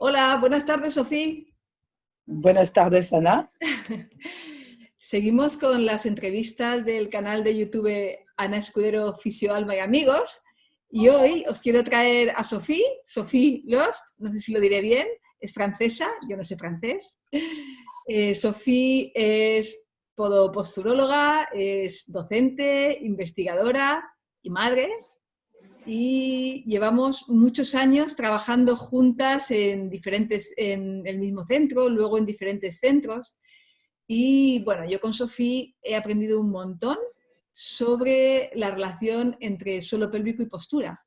Hola, buenas tardes, Sofía. Buenas tardes, Ana. Seguimos con las entrevistas del canal de YouTube Ana Escudero, Fisio, Alma y Amigos. Y hoy os quiero traer a Sophie Lost, no sé si lo diré bien, es francesa, yo no sé francés. Sophie es podoposturóloga, es docente, investigadora y madre. Y llevamos muchos años trabajando juntas en el mismo centro, luego en diferentes centros. Y bueno, yo con Sofía he aprendido un montón sobre la relación entre suelo pélvico y postura.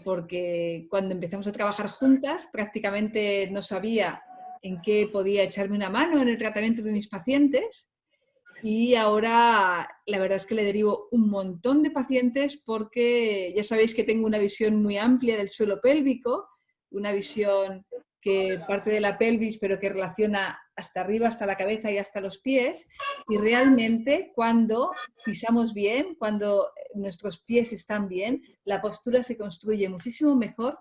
Porque cuando empezamos a trabajar juntas prácticamente no sabía en qué podía echarme una mano en el tratamiento de mis pacientes. Y ahora la verdad es que le derivo un montón de pacientes porque ya sabéis que tengo una visión muy amplia del suelo pélvico, una visión que parte de la pelvis pero que relaciona hasta arriba, hasta la cabeza y hasta los pies. Y realmente cuando pisamos bien, cuando nuestros pies están bien, la postura se construye muchísimo mejor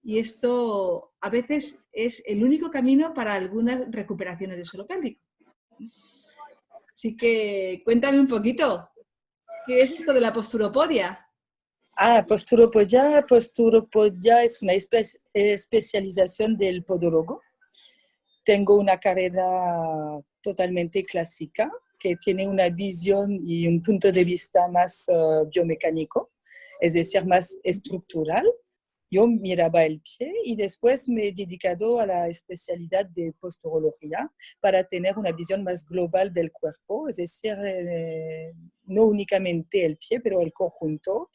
y esto a veces es el único camino para algunas recuperaciones del suelo pélvico. Así que cuéntame un poquito, ¿qué es esto de la posturopodia? Posturopodia es una especialización del podólogo. Tengo una carrera totalmente clásica que tiene una visión y un punto de vista más biomecánico, es decir, más estructural. Yo miraba el pie y después me he dedicado a la especialidad de posturología para tener una visión más global del cuerpo, es decir, no únicamente el pie, pero el conjunto.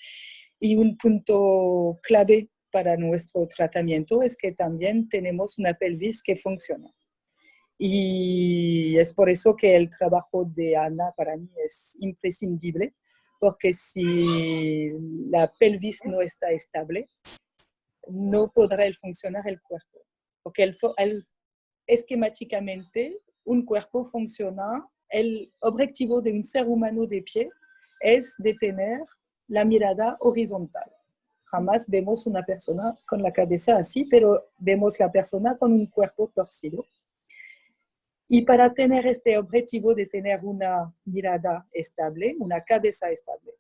Y un punto clave para nuestro tratamiento es que también tenemos una pelvis que funciona. Y es por eso que el trabajo de Ana para mí es imprescindible, porque si la pelvis no está estable, no podrá funcionar el cuerpo. Porque esquemáticamente un cuerpo funciona, el objetivo de un ser humano de pie es de tener la mirada horizontal. Jamás vemos una persona con la cabeza así, pero vemos la persona con un cuerpo torcido. Y para tener este objetivo de tener una mirada estable, una cabeza estable,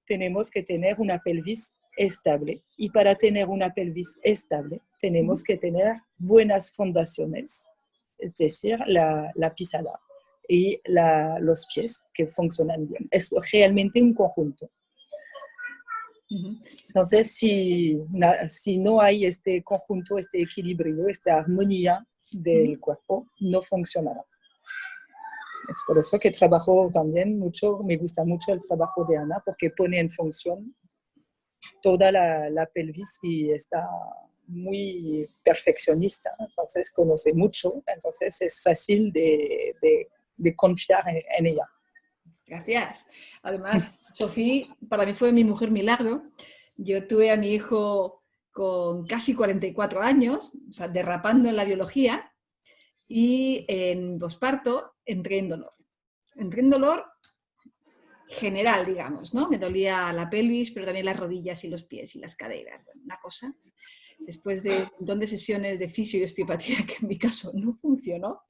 tenemos que tener una pelvis estable. Y para tener una pelvis estable, tenemos que tener buenas fundaciones, es decir, la pisada y los pies que funcionan bien. Es realmente un conjunto. Entonces, si no hay este conjunto, este equilibrio, esta armonía del cuerpo, no funcionará. Es por eso que trabajo también mucho, me gusta mucho el trabajo de Ana, porque pone en función toda la pelvis y está muy perfeccionista, entonces conoce mucho, entonces es fácil de confiar en ella. Gracias. Además, Sofía para mí fue mi mujer milagro. Yo tuve a mi hijo con casi 44 años, o sea, derrapando en la biología, y en posparto entré en dolor. Entré en dolor general, digamos, ¿no? Me dolía la pelvis, pero también las rodillas y los pies y las caderas, bueno, una cosa. Después de un montón de sesiones de fisio y osteopatía, que en mi caso no funcionó,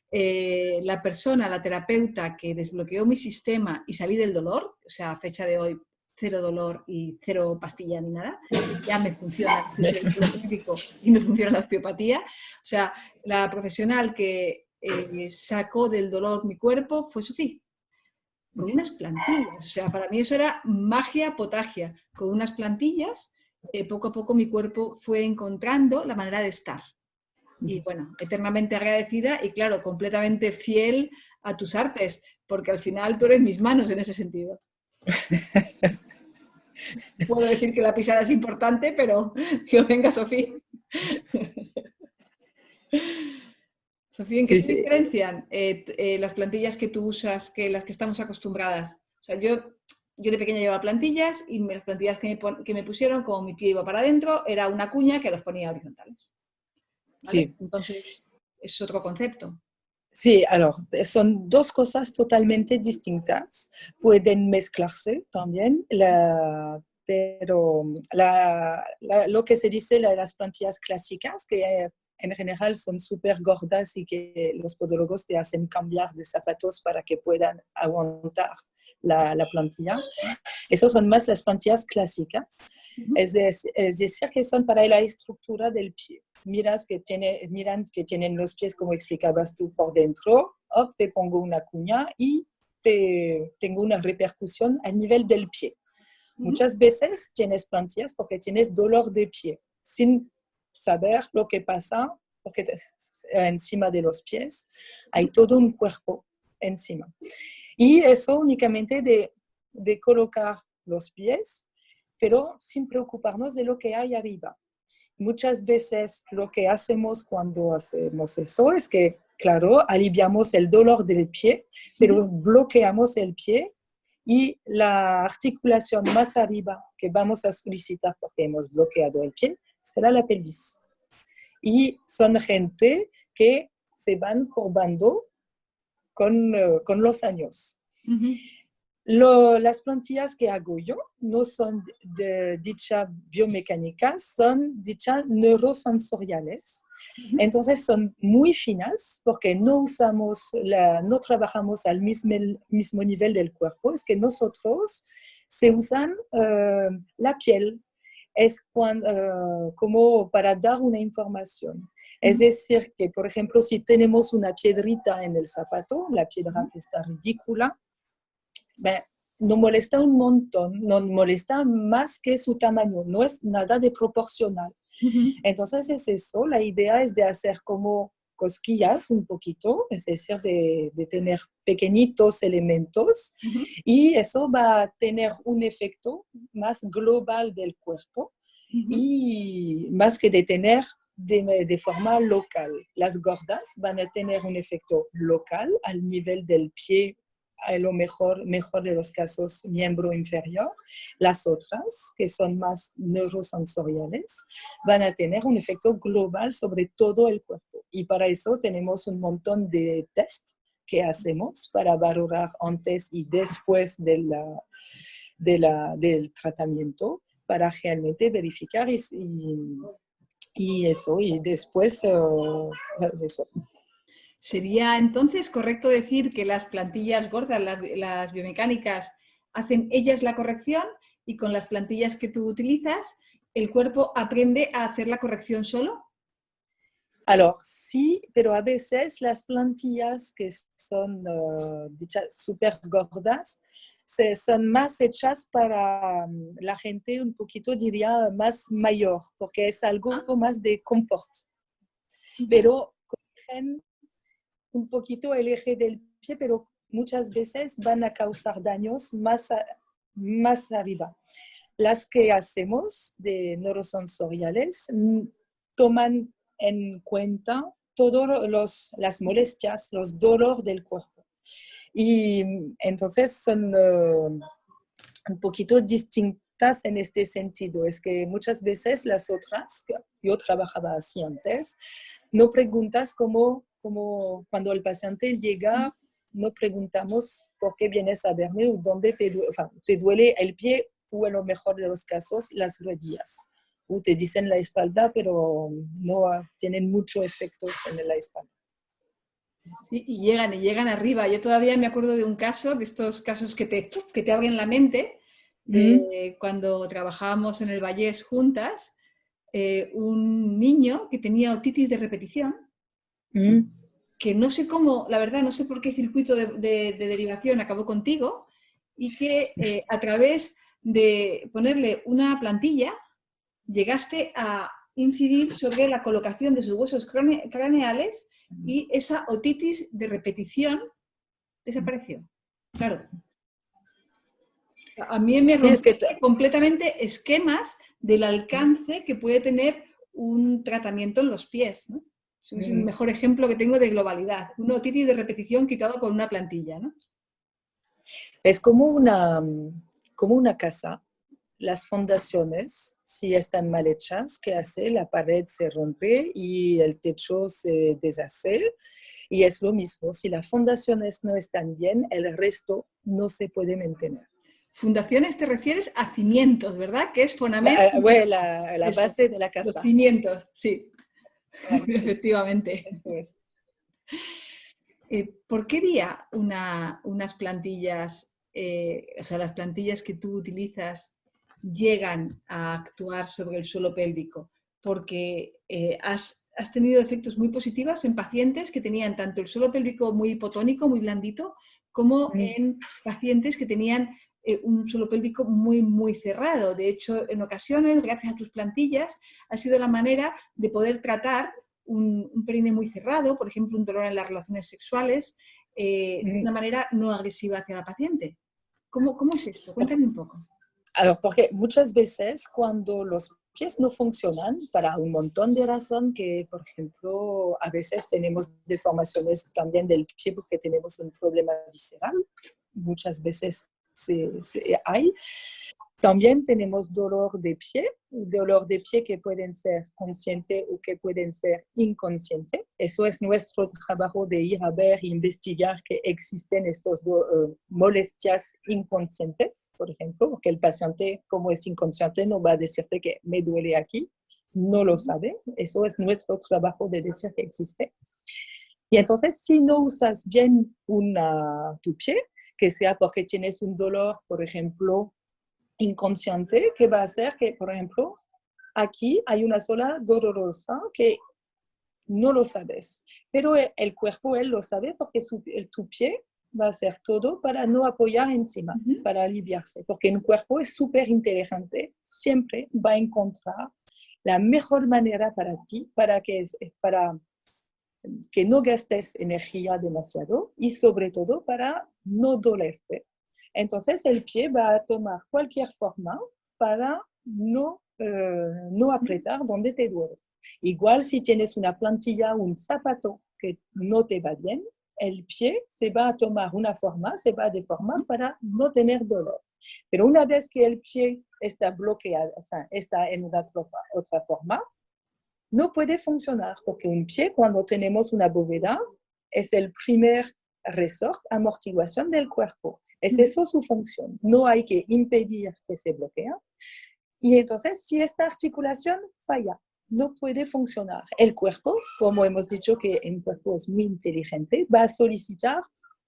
la persona, la terapeuta que desbloqueó mi sistema y salí del dolor, o sea, a fecha de hoy, cero dolor y cero pastilla ni nada, ya me funciona el pélvico y me funciona la osteopatía. O sea, la profesional que sacó del dolor mi cuerpo fue Sofía, con unas plantillas. O sea, para mí eso era magia potagia. Con unas plantillas, poco a poco mi cuerpo fue encontrando la manera de estar. Y bueno, eternamente agradecida y claro, completamente fiel a tus artes, porque al final tú eres mis manos en ese sentido. Puedo decir que la pisada es importante, pero yo venga, Sofía. Sofía, ¿en qué Sí, se sí. diferencian las plantillas que tú usas que las que estamos acostumbradas? O sea, yo de pequeña llevaba plantillas y las plantillas que me pusieron, como mi pie iba para adentro, era una cuña que los ponía horizontales. ¿Vale? Sí. Entonces, es otro concepto. Sí, alors, son dos cosas totalmente distintas. Pueden mezclarse también. La pero lo que se dice las plantillas clásicas, que en general son súper gordas y que los podólogos te hacen cambiar de zapatos para que puedan aguantar la plantilla. Esos son más las plantillas clásicas, es decir, que son para la estructura del pie. Miran que tienen los pies, como explicabas tú, por dentro, te pongo una cuña y tengo una repercusión a nivel del pie. Muchas veces tienes plantillas porque tienes dolor de pie, sin saber lo que pasa, porque encima de los pies hay todo un cuerpo encima. Y eso únicamente de colocar los pies, pero sin preocuparnos de lo que hay arriba. Muchas veces lo que hacemos cuando hacemos eso es que, claro, aliviamos el dolor del pie, pero bloqueamos el pie y la articulación más arriba que vamos a solicitar porque hemos bloqueado el pie será la pelvis. Y son gente que se van curvando con los años. Las plantillas que hago yo no son dicha biomecánicas, son dichas neurosensoriales. Entonces son muy finas porque no trabajamos al mismo nivel del cuerpo. Es que nosotros se usan la piel. Es como para dar una información. Es decir, que por ejemplo, si tenemos una piedrita en el zapato, la piedra que está ridícula, nos molesta un montón, nos molesta más que su tamaño, no es nada de proporcional. Entonces es eso, la idea es de hacer como cosquillas un poquito, es decir, de tener pequeñitos elementos y eso va a tener un efecto más global del cuerpo y más que de tener de forma local. Las gordas van a tener un efecto local al nivel del pie, a lo mejor de los casos, miembro inferior. Las otras, que son más neurosensoriales, van a tener un efecto global sobre todo el cuerpo. Y para eso tenemos un montón de test que hacemos para valorar antes y después del tratamiento, para realmente verificar y eso, y después eso. ¿Sería entonces correcto decir que las plantillas gordas, las biomecánicas, hacen ellas la corrección y con las plantillas que tú utilizas, el cuerpo aprende a hacer la corrección solo? Alors, sí, pero a veces las plantillas que son dichas súper gordas son más hechas para la gente un poquito, diría, más mayor, porque es algo más de confort. Pero corrigen un poquito el eje del pie, pero muchas veces van a causar daños más arriba. Las que hacemos de neurosensoriales toman en cuenta todas las molestias, los dolores del cuerpo. Y entonces son un poquito distintas en este sentido. Es que muchas veces las otras, yo trabajaba así antes, no preguntas como cuando el paciente llega, no preguntamos por qué vienes a verme o dónde te duele el pie o en lo mejor de los casos las rodillas. O te dicen la espalda, pero no tienen mucho efectos en la espalda. Sí, y llegan arriba. Yo todavía me acuerdo de un caso, de estos casos que te abren la mente, de cuando trabajábamos en el Vallés juntas, un niño que tenía otitis de repetición, que no sé cómo, la verdad, no sé por qué circuito de derivación acabó contigo, y que a través de ponerle una plantilla llegaste a incidir sobre la colocación de sus huesos craneales y esa otitis de repetición desapareció. Claro. A mí me rompió completamente esquemas del alcance que puede tener un tratamiento en los pies, ¿no? Es el mejor ejemplo que tengo de globalidad. Una otitis de repetición quitado con una plantilla, ¿no? Es como una casa. Las fundaciones, si están mal hechas, ¿qué hace? La pared se rompe y el techo se deshace. Y es lo mismo. Si las fundaciones no están bien, el resto no se puede mantener. fundaciones te refieres a cimientos, ¿verdad? Que es fundamento. Ouais, la base de la Los casa. cimientos, sí, Vale, efectivamente. eso es. ¿Por qué vía unas plantillas, o sea, las plantillas que tú utilizas llegan a actuar sobre el suelo pélvico? Porque has tenido efectos muy positivos en pacientes que tenían tanto el suelo pélvico muy hipotónico, muy blandito, como en pacientes que tenían un suelo pélvico muy, muy cerrado. De hecho, en ocasiones, gracias a tus plantillas, ha sido la manera de poder tratar un perine muy cerrado, por ejemplo, un dolor en las relaciones sexuales, de una manera no agresiva hacia la paciente. ¿Cómo es esto? Cuéntame un poco. Alors, porque muchas veces cuando los pies no funcionan, para un montón de razones, que por ejemplo, a veces tenemos deformaciones también del pie porque tenemos un problema visceral, muchas veces hay. También tenemos dolor de pie que pueden ser consciente o que pueden ser inconsciente. Eso es nuestro trabajo de ir a ver e investigar que existen estas molestias inconscientes, por ejemplo, porque el paciente, como es inconsciente, no va a decirte que me duele aquí, no lo sabe. Eso es nuestro trabajo de decir que existe. Y entonces, si no usas bien tu pie, que sea porque tienes un dolor, por ejemplo, inconsciente, que va a hacer que, por ejemplo, aquí hay una zona dolorosa que no lo sabes, pero el cuerpo, él lo sabe porque tu pie va a hacer todo para no apoyar encima, para aliviarse, porque el cuerpo es súper inteligente, siempre va a encontrar la mejor manera para ti, para que no gastes energía demasiado y sobre todo para no dolerte. Entonces el pie va a tomar cualquier forma para no apretar donde te duele. Igual si tienes una plantilla o un zapato que no te va bien, el pie se va a tomar una forma, se va a deformar para no tener dolor. Pero una vez que el pie está bloqueado, o sea, está en otra forma, no puede funcionar, porque un pie, cuando tenemos una bóveda, es el primer resorte, amortiguación del cuerpo. Es eso su función. No hay que impedir que se bloquee. Y entonces, si esta articulación falla, no puede funcionar. El cuerpo, como hemos dicho que el cuerpo es muy inteligente, va a solicitar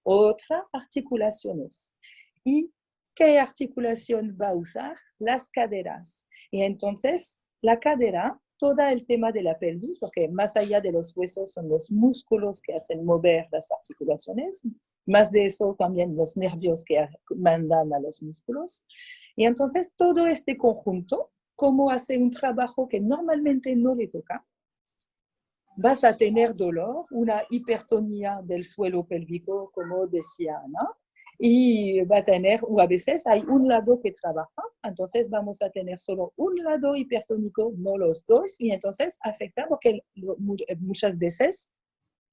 otras articulaciones. ¿Y qué articulación va a usar? Las caderas. Y entonces, la cadera, todo el tema de la pelvis, porque más allá de los huesos son los músculos que hacen mover las articulaciones, más de eso también los nervios que mandan a los músculos. Y entonces todo este conjunto, como hace un trabajo que normalmente no le toca, vas a tener dolor, una hipertonía del suelo pélvico, como decía Ana, y va a tener, o a veces hay un lado que trabaja, entonces vamos a tener solo un lado hipertónico, no los dos, y entonces afecta porque muchas veces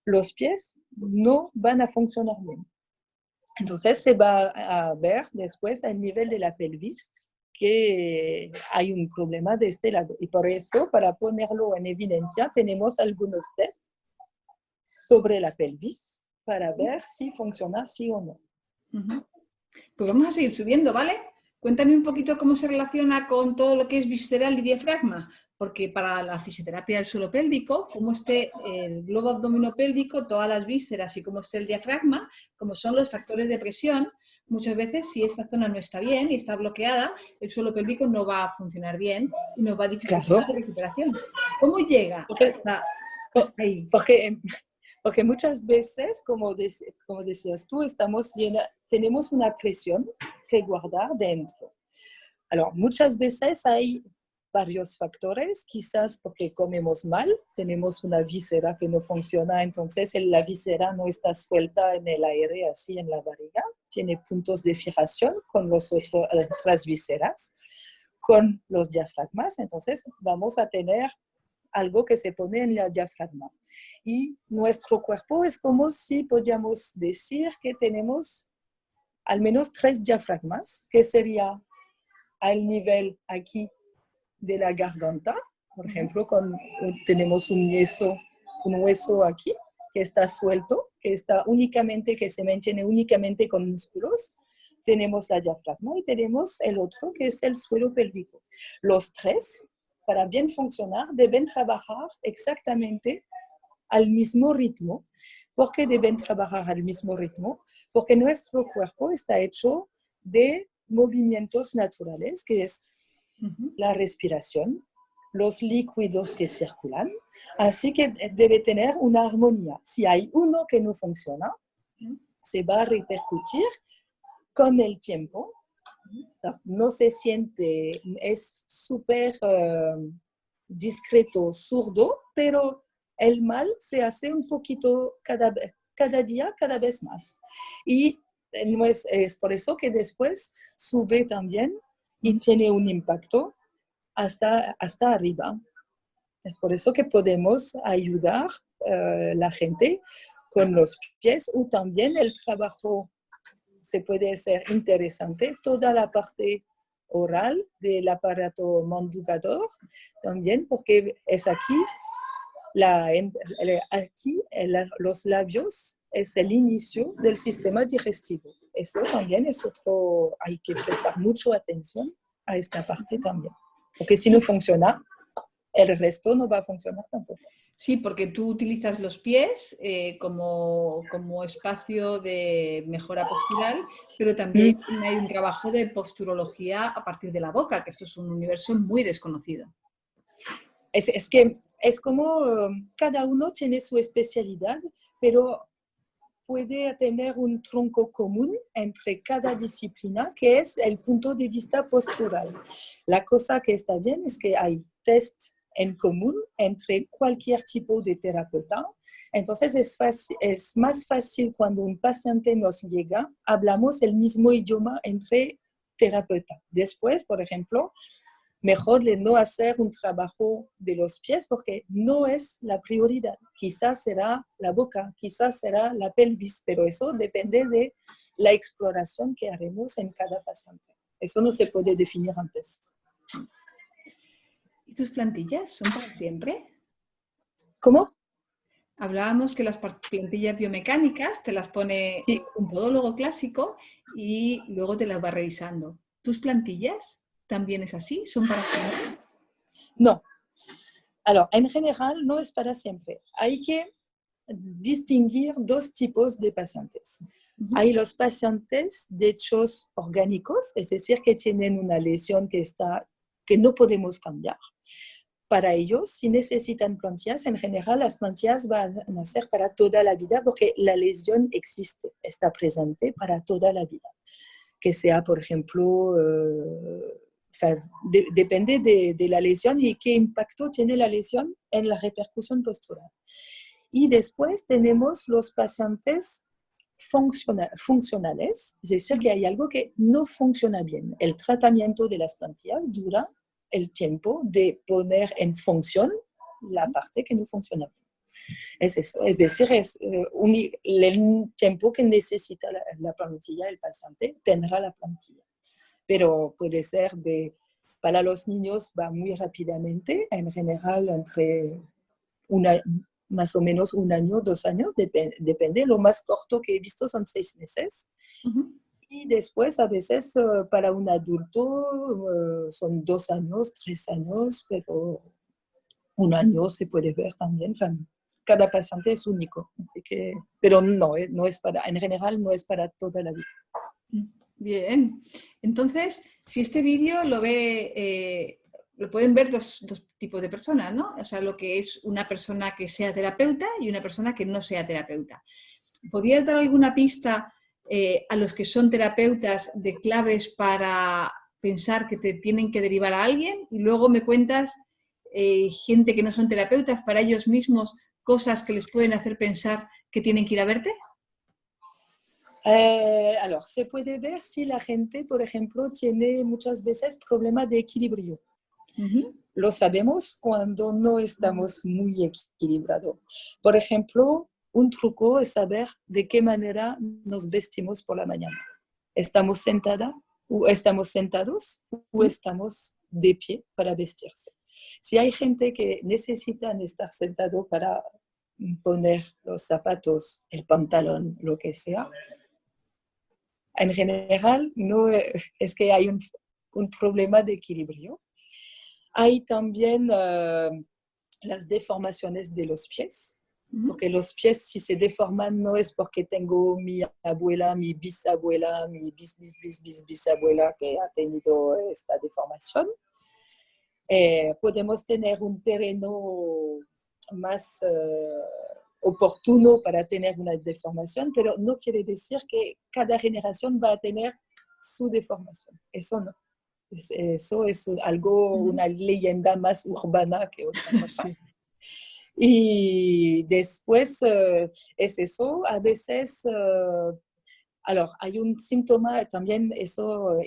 los pies no van a funcionar bien. Entonces se va a ver después al nivel de la pelvis que hay un problema de este lado. Y por eso, para ponerlo en evidencia, tenemos algunos tests sobre la pelvis para ver si funciona sí o no. Pues vamos a seguir subiendo, ¿vale? Cuéntame un poquito cómo se relaciona con todo lo que es visceral y diafragma, porque para la fisioterapia del suelo pélvico, como esté el globo abdominopélvico, todas las vísceras y cómo esté el diafragma, como son los factores de presión, muchas veces si esta zona no está bien y está bloqueada, el suelo pélvico no va a funcionar bien y nos va a dificultar la recuperación. ¿Cómo llega hasta ahí? Porque muchas veces, como decías tú, tenemos una presión que guardar dentro. Alors, muchas veces hay varios factores, quizás porque comemos mal, tenemos una víscera que no funciona, entonces la víscera no está suelta en el aire, así en la barriga, tiene puntos de fijación con las otras vísceras, con los diafragmas, entonces vamos a tener algo que se pone en el diafragma. Y nuestro cuerpo es como si podíamos decir que tenemos al menos 3 diafragmas, que sería al nivel aquí de la garganta, por ejemplo, tenemos un hueso aquí que está suelto, que se mantiene únicamente con músculos. tenemos la diafragma y tenemos el otro que es el suelo pélvico. Los tres, para bien funcionar, deben trabajar exactamente al mismo ritmo. ¿Por qué deben trabajar al mismo ritmo? Porque nuestro cuerpo está hecho de movimientos naturales, que es la respiración, los líquidos que circulan, así que debe tener una armonía. Si hay uno que no funciona, se va a repercutir con el tiempo. No se siente, es súper discreto, zurdo, pero el mal se hace un poquito cada día, cada vez más. Y no es por eso que después sube también y tiene un impacto hasta arriba. Es por eso que podemos ayudar a la gente con los pies o también el trabajo se puede ser interesante, toda la parte oral del aparato manducador también, porque es aquí, los labios es el inicio del sistema digestivo. Eso también es otro, hay que prestar mucha atención a esta parte también, porque si no funciona, el resto no va a funcionar tampoco. Sí, porque tú utilizas los pies como espacio de mejora postural, pero también hay un trabajo de posturología a partir de la boca, que esto es un universo muy desconocido. Es que es como cada uno tiene su especialidad, pero puede tener un tronco común entre cada disciplina, que es el punto de vista postural. La cosa que está bien es que hay test en común entre cualquier tipo de terapeuta. Entonces es más fácil cuando un paciente nos llega, hablamos el mismo idioma entre terapeutas. Después, por ejemplo, mejor de no hacer un trabajo de los pies porque no es la prioridad. Quizás será la boca, quizás será la pelvis, pero eso depende de la exploración que haremos en cada paciente. Eso no se puede definir antes. ¿Y tus plantillas son para siempre? ¿Cómo? Hablábamos que las plantillas biomecánicas te las pone Sí. un podólogo clásico y luego te las va revisando. ¿Tus plantillas también es así? ¿Son para siempre? No. Alors, en general, no es para siempre. Hay que distinguir dos tipos de pacientes. Hay los pacientes de hechos orgánicos, es decir, que tienen una lesión que no podemos cambiar. Para ellos, si necesitan plantillas, en general las plantillas van a ser para toda la vida porque la lesión existe, está presente para toda la vida. Que sea, por ejemplo, depende de la lesión y qué impacto tiene la lesión en la repercusión postural. Y después tenemos los pacientes funcionales, es decir, que hay algo que no funciona bien. El tratamiento de las plantillas dura el tiempo de poner en función la parte que no funciona bien. Es eso, es decir, es el tiempo que necesita la plantilla, el paciente tendrá la plantilla. Pero puede ser para los niños va muy rápidamente, en general entre más o menos 1 año, 2 años, depende. Lo más corto que he visto son 6 meses. Y después, a veces, para un adulto son 2 años, 3 años, pero 1 año se puede ver también. Cada paciente es único. Pero no es en general no es para toda la vida. Bien. Entonces, si este vídeo lo pueden ver dos tipos de personas, ¿no? O sea, lo que es una persona que sea terapeuta y una persona que no sea terapeuta. ¿Podrías dar alguna pista a los que son terapeutas de claves para pensar que te tienen que derivar a alguien? Y luego me cuentas gente que no son terapeutas, para ellos mismos, cosas que les pueden hacer pensar que tienen que ir a verte. Alors, se puede ver si la gente, por ejemplo, tiene muchas veces problemas de equilibrio. Lo sabemos cuando no estamos muy equilibrados. Por ejemplo, un truco es saber de qué manera nos vestimos por la mañana. ¿Estamos sentados o estamos de pie para vestirse? Si hay gente que necesita estar sentado para poner los zapatos, el pantalón, lo que sea, En general, no es que hay un problema de equilibrio. Hay también las deformaciones de los pies, porque los pies, si se deforman, no es porque tengo mi abuela, mi bisabuela, mi bisabuela que ha tenido esta deformación. Podemos tener un terreno más oportuno para tener una deformación, pero no quiere decir que cada generación va a tener su deformación. Eso no. Eso es algo, una leyenda más urbana que otra cosa. Sí. Y después es eso, a veces, hay un síntoma también, eso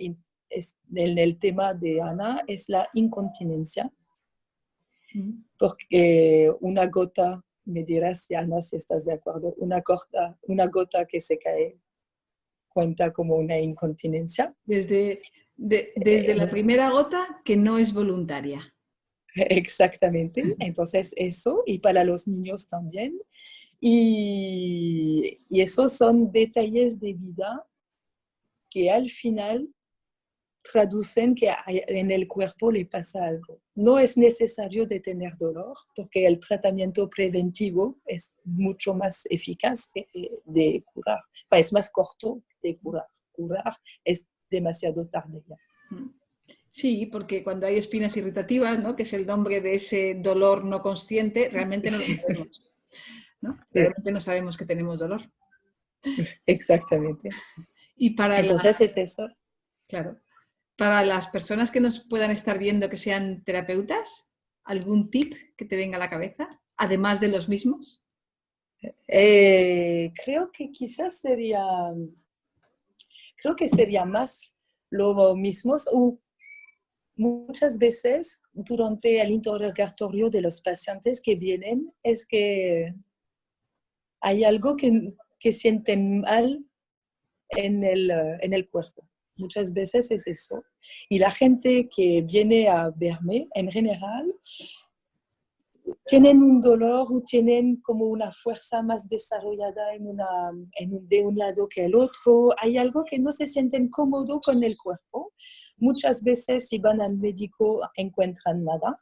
es en el tema de Ana, es la incontinencia, porque una gota, me dirás, Ana, si estás de acuerdo, una gota que se cae cuenta como una incontinencia. Desde la primera gota que no es voluntaria. Exactamente, entonces eso, y para los niños también. Y esos son detalles de vida que al final traducen que en el cuerpo le pasa algo. No es necesario de tener dolor, porque el tratamiento preventivo es mucho más eficaz de curar. Es más corto de curar. Curar es demasiado tarde ya. Sí, porque cuando hay espinas irritativas, ¿no?, que es el nombre de ese dolor no consciente, realmente no lo sabemos, ¿no? Realmente no sabemos que tenemos dolor. Exactamente. Y entonces es eso. Claro. Para las personas que nos puedan estar viendo que sean terapeutas, ¿algún tip que te venga a la cabeza, además de los mismos? Creo que quizás sería más lo mismo. Muchas veces durante el interrogatorio de los pacientes que vienen es que hay algo que sienten mal en el cuerpo. Muchas veces es eso. Y la gente que viene a verme, en general, tienen un dolor o tienen como una fuerza más desarrollada de un lado que el otro. Hay algo que no se sienten cómodo con el cuerpo. Muchas veces si van al médico encuentran nada.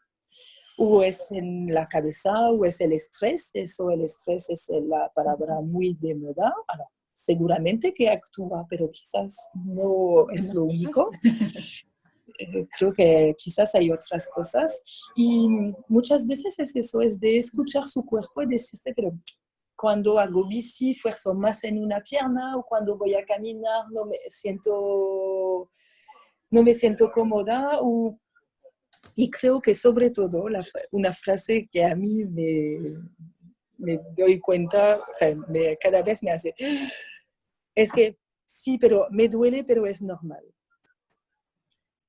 O es en la cabeza o es el estrés. Eso, el estrés es la palabra muy de moda. Seguramente que actúa, pero quizás no es lo único. Creo que quizás hay otras cosas. Y muchas veces es eso, es de escuchar su cuerpo y decirte, pero cuando hago bici, esfuerzo más en una pierna, o cuando voy a caminar no me siento cómoda. Y creo que sobre todo una frase que a mí me doy cuenta, cada vez me hace, es que sí, pero me duele, pero es normal.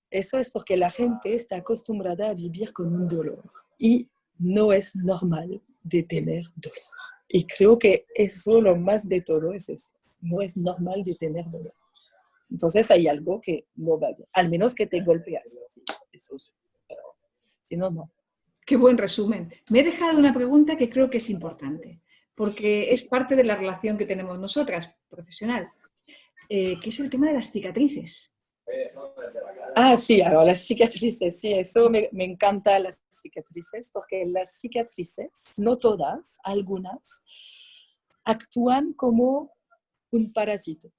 Eso es porque la gente está acostumbrada a vivir con un dolor y no es normal de tener dolor. Y creo que eso, lo más de todo, es eso. No es normal de tener dolor. Entonces hay algo que no va bien, al menos que te golpeas. Eso sí, pero si no, no. Qué buen resumen. Me he dejado una pregunta que creo que es importante, porque es parte de la relación que tenemos nosotras, profesional, que es el tema de las cicatrices. Sí, las cicatrices, sí, eso me encanta las cicatrices, porque las cicatrices, no todas, algunas, actúan como un parásito.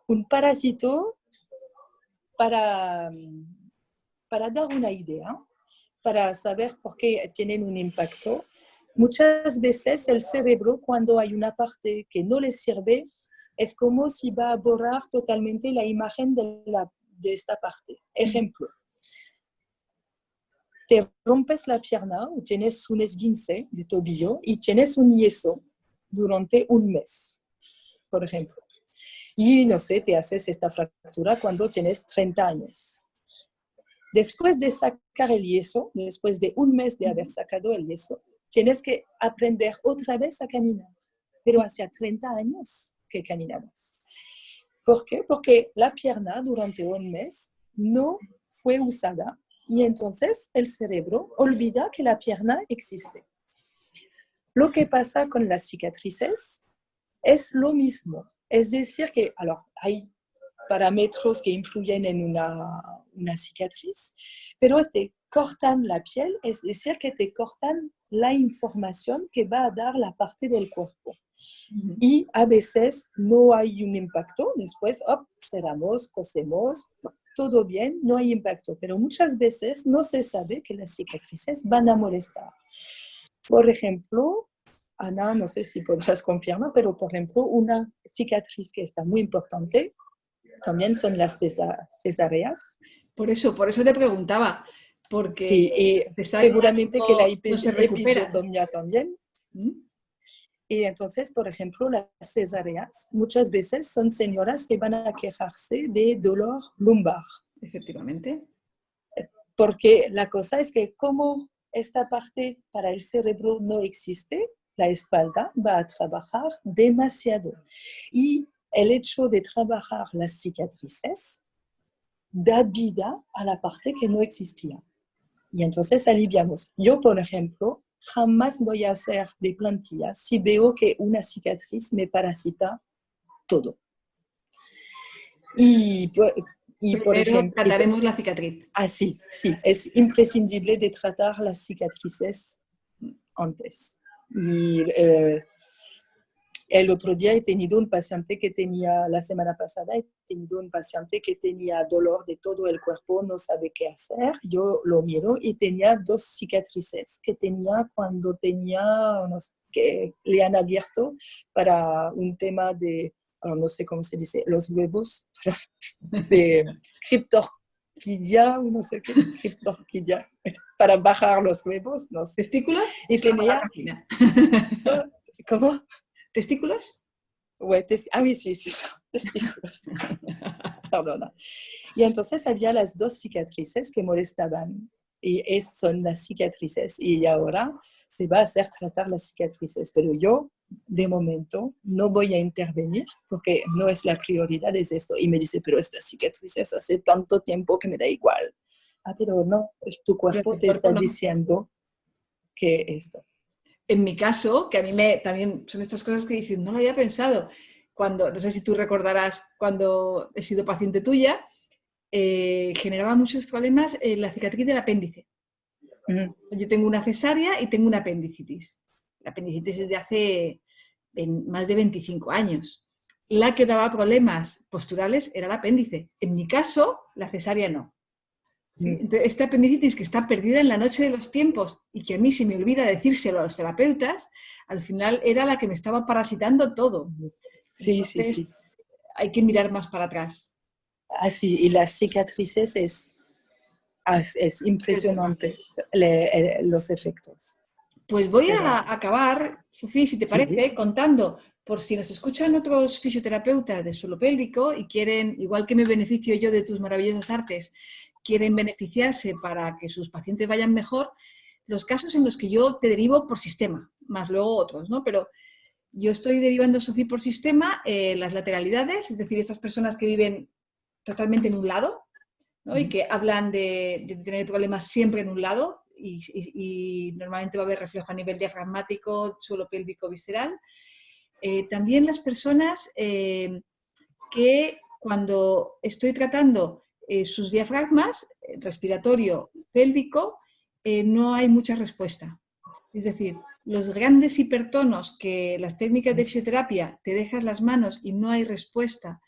Un parásito para dar una idea, para saber por qué tienen un impacto. Muchas veces el cerebro, cuando hay una parte que no le sirve, es como si va a borrar totalmente la imagen de esta parte. Ejemplo, te rompes la pierna o tienes un esguince de tobillo y tienes un yeso durante un mes, por ejemplo. Y no sé, te haces esta fractura cuando tienes 30 años. Después de sacar el yeso, después de un mes de haber sacado el yeso, tienes que aprender otra vez a caminar. Pero hace 30 años que caminamos. ¿Por qué? Porque la pierna durante un mes no fue usada y entonces el cerebro olvida que la pierna existe. Lo que pasa con las cicatrices es lo mismo. Es decir que, hay parámetros que influyen en una cicatriz, pero te cortan la piel, es decir, que te cortan la información que va a dar la parte del cuerpo. Y a veces no hay un impacto, después, cerramos, cosemos, todo bien, no hay impacto, pero muchas veces no se sabe que las cicatrices van a molestar. Por ejemplo, Ana, no sé si podrás confirmar, pero por ejemplo, una cicatriz que está muy importante también son las cesáreas. Por eso te preguntaba, porque Sí, y cesáreas seguramente que la no se recuperan. episiotomía también. ¿Mm? Y entonces, por ejemplo, las cesáreas muchas veces son señoras que van a quejarse de dolor lumbar. Efectivamente. Porque la cosa es que como esta parte para el cerebro no existe, la espalda va a trabajar demasiado. Y el hecho de trabajar las cicatrices da vida a la parte que no existía. Y entonces aliviamos. Yo, por ejemplo, jamás voy a hacer de plantillas si veo que una cicatriz me parasita todo. Y por Primero ejemplo, trataremos la cicatriz. sí, es imprescindible de tratar las cicatrices antes. Y el otro día he tenido un paciente que tenía, la semana pasada, he tenido un paciente que tenía dolor de todo el cuerpo, no sabe qué hacer. Yo lo miro y tenía 2 cicatrices que tenía cuando tenía, que le han abierto para un tema de, no sé cómo se dice, los huevos, de criptorquidia, no sé qué, criptorquidia, para bajar los huevos, no sé. ¿Testículos? Y tenía, ¿cómo? ¿Testículos? Ouais, oui, sí, testículos. Perdona. Y entonces había las 2 cicatrices que molestaban. Y son las cicatrices. Y ahora se va a hacer tratar las cicatrices. Pero yo, de momento, no voy a intervenir porque no es la prioridad, es esto. Y me dice, pero estas cicatrices hace tanto tiempo que me da igual. Pero no, tu cuerpo te está No. diciendo que esto. En mi caso, que a mí también son estas cosas que dices, no lo había pensado. Cuando, no sé si tú recordarás cuando he sido paciente tuya, generaba muchos problemas la cicatriz del apéndice. Yo tengo una cesárea y tengo una apendicitis. La apendicitis es de hace más de 25 años. La que daba problemas posturales era el apéndice. En mi caso, la cesárea no. ¿Sí? Entonces, esta apendicitis que está perdida en la noche de los tiempos y que a mí se me olvida decírselo a los terapeutas, al final era la que me estaba parasitando todo. Sí, Entonces, sí. hay que mirar más para atrás. Así, y las cicatrices es impresionante los efectos. Pues voy Pero, a acabar, Sofía, si te parece, sí. contando, por si nos escuchan otros fisioterapeutas de suelo pélvico y quieren, igual que me beneficio yo de tus maravillosas artes, quieren beneficiarse para que sus pacientes vayan mejor, los casos en los que yo te derivo por sistema, más luego otros, ¿no? Pero yo estoy derivando a Sofía por sistema las lateralidades, es decir, estas personas que viven totalmente en un lado, ¿no? Y que hablan de tener problemas siempre en un lado y normalmente va a haber reflejo a nivel diafragmático, suelo pélvico, visceral. También las personas que cuando estoy tratando sus diafragmas, respiratorio, pélvico, no hay mucha respuesta. Es decir, los grandes hipertonos que las técnicas de fisioterapia te dejas las manos y no hay respuesta,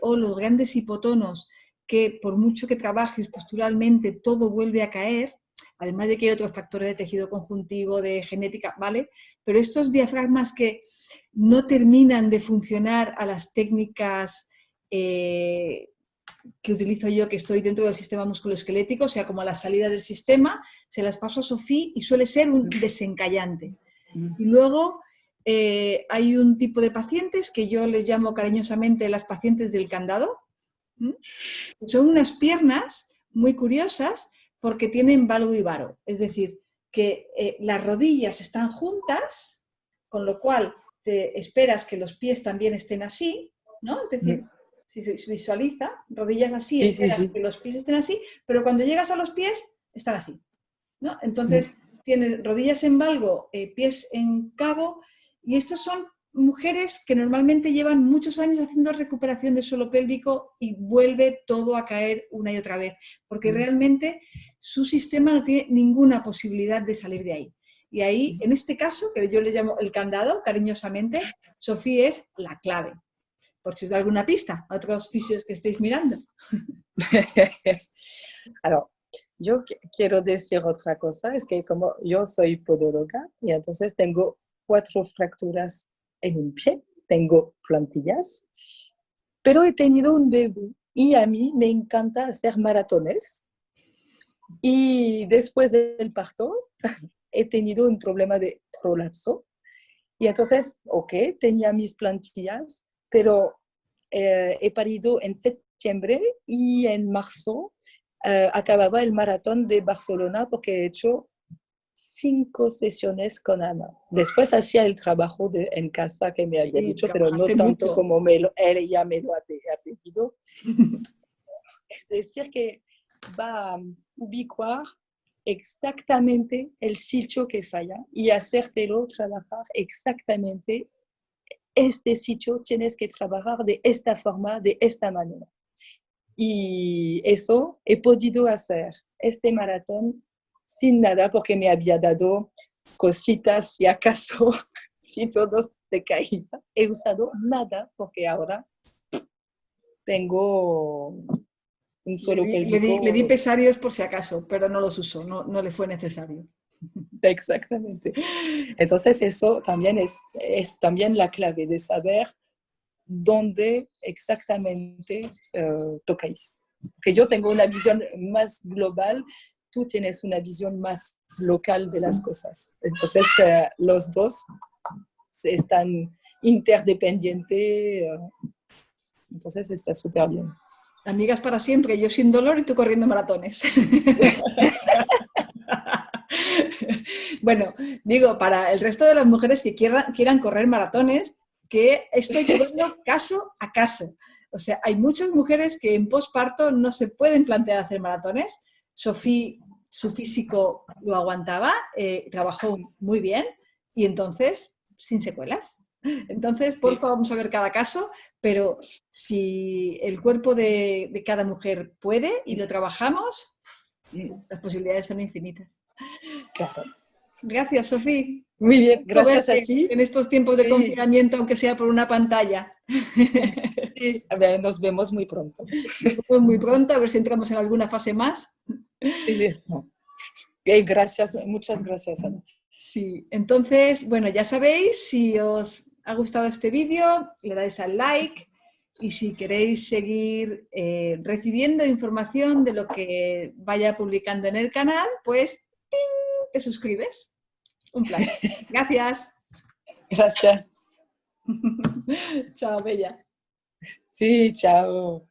o los grandes hipotonos que por mucho que trabajes posturalmente todo vuelve a caer, además de que hay otros factores de tejido conjuntivo, de genética, ¿vale? Pero estos diafragmas que no terminan de funcionar a las técnicas que utilizo yo, que estoy dentro del sistema musculoesquelético, o sea, como a la salida del sistema, se las paso a Sofía y suele ser un desencallante. Y luego hay un tipo de pacientes que yo les llamo cariñosamente las pacientes del candado. Son unas piernas muy curiosas porque tienen valgo y varo. Es decir, que las rodillas están juntas, con lo cual te esperas que los pies también estén así, ¿no? Es decir, si se visualiza, rodillas así, esperas que los pies estén así, pero cuando llegas a los pies, están así, ¿no? Entonces, tienes rodillas en valgo, pies en cabo, y estos son mujeres que normalmente llevan muchos años haciendo recuperación del suelo pélvico y vuelve todo a caer una y otra vez, porque realmente su sistema no tiene ninguna posibilidad de salir de ahí. Y ahí, en este caso, que yo le llamo el candado, cariñosamente, Sofía es la clave. Por si os da alguna pista a otros fisios que estéis mirando. Alors, yo quiero decir otra cosa, es que como yo soy podóloga y entonces tengo 4 fracturas en un pie, tengo plantillas, pero he tenido un bebé y a mí me encanta hacer maratones y después del parto he tenido un problema de prolapso y entonces, ok, tenía mis plantillas, pero he parido en septiembre y en marzo acababa el maratón de Barcelona porque he hecho 5 sesiones con Ana. Después hacía el trabajo en casa que me había dicho, pero no tanto mucho. como ella me lo ha pedido. Es decir, que va a ubicar exactamente el sitio que falla y hacértelo trabajar exactamente. Este sitio tienes que trabajar de esta forma, de esta manera. Y eso he podido hacer este maratón sin nada porque me había dado cositas si acaso, si todo se caía. He usado nada porque ahora tengo un suelo pélvico. Le di pesarios por si acaso, pero no los usó, no le fue necesario. Exactamente. Entonces eso también es también la clave de saber dónde exactamente tocáis. Porque yo tengo una visión más global, tú tienes una visión más local de las cosas. Entonces los dos están interdependientes, entonces está súper bien. Amigas para siempre, yo sin dolor y tú corriendo maratones. Bueno, digo, para el resto de las mujeres que quieran correr maratones, que esto hay que verlo caso a caso. O sea, hay muchas mujeres que en posparto no se pueden plantear hacer maratones. Sofía, su físico lo aguantaba, trabajó muy bien y entonces, sin secuelas. Entonces, por favor, vamos a ver cada caso, pero si el cuerpo de cada mujer puede y lo trabajamos, las posibilidades son infinitas. Claro. Gracias, Sofía. Muy bien, gracias a ti. En estos tiempos de confinamiento, aunque sea por una pantalla. Sí, a ver, nos vemos muy pronto. Nos vemos muy pronto, a ver si entramos en alguna fase más. Sí. Gracias, muchas gracias, Ana. Sí, entonces, bueno, ya sabéis, si os ha gustado este vídeo, le dais al like y si queréis seguir recibiendo información de lo que vaya publicando en el canal, pues ¡ting!, te suscribes. Un placer. Gracias. Gracias. Chao, Bella. Sí, chao.